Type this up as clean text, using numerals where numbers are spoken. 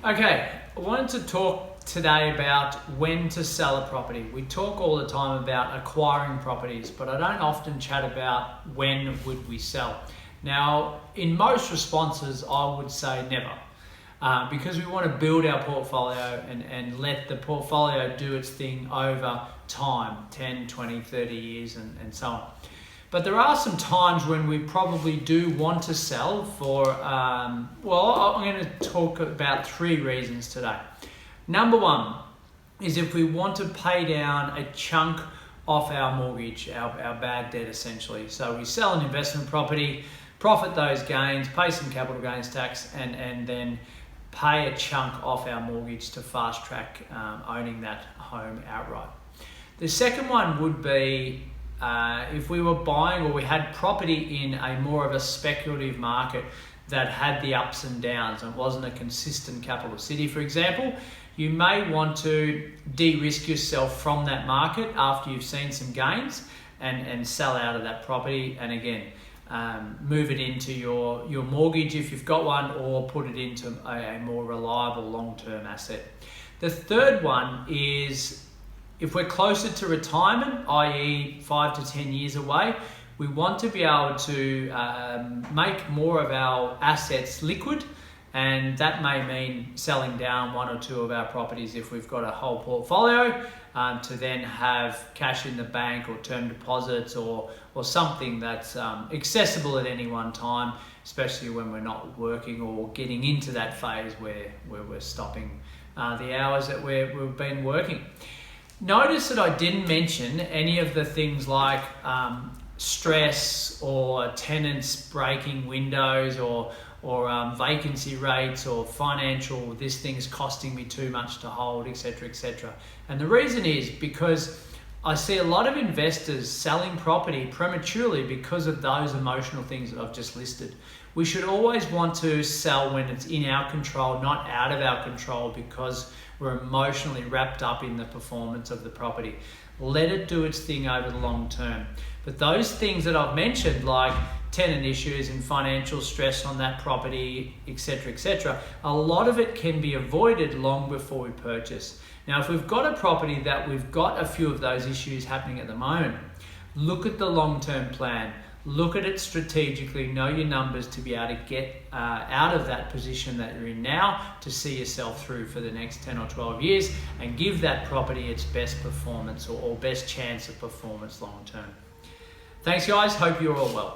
Okay, I wanted to talk today about when to sell a property. We talk all the time about acquiring properties, but I don't often chat about when would we sell. Now, in most responses, I would say never. Because we want to build our portfolio and let the portfolio do its thing over time, 10, 20, 30 years and so on. But there are some times when we probably do want to sell for, I'm going to talk about 3 reasons today. Number 1 is if we want to pay down a chunk off our mortgage, our bad debt essentially. So we sell an investment property, profit those gains, pay some capital gains tax, and then pay a chunk off our mortgage to fast track owning that home outright. The second one would be if we were buying or we had property in a more of a speculative market that had the ups and downs and wasn't a consistent capital city, for example, you may want to de-risk yourself from that market after you've seen some gains and sell out of that property, and again, move it into your mortgage if you've got one, or put it into a more reliable long-term asset. The third one is if we're closer to retirement, i.e. 5 to 10 years away, we want to be able to make more of our assets liquid, and that may mean selling down 1 or 2 of our properties if we've got a whole portfolio to then have cash in the bank or term deposits or something that's accessible at any one time, especially when we're not working or getting into that phase where we're stopping the hours that we've been working. Notice that I didn't mention any of the things like stress or tenants breaking windows or vacancy rates or financial, this thing's costing me too much to hold, etc., etc. And the reason is because I see a lot of investors selling property prematurely because of those emotional things that I've just listed. We should always want to sell when it's in our control, not out of our control, because we're emotionally wrapped up in the performance of the property. Let it do its thing over the long term. But those things that I've mentioned, like tenant issues and financial stress on that property, etc., etc., a lot of it can be avoided long before we purchase. Now, if we've got a property that we've got a few of those issues happening at the moment, look at the long-term plan. Look at it strategically, know your numbers to be able to get out of that position that you're in now to see yourself through for the next 10 or 12 years and give that property its best performance or best chance of performance long term. Thanks guys, hope you're all well.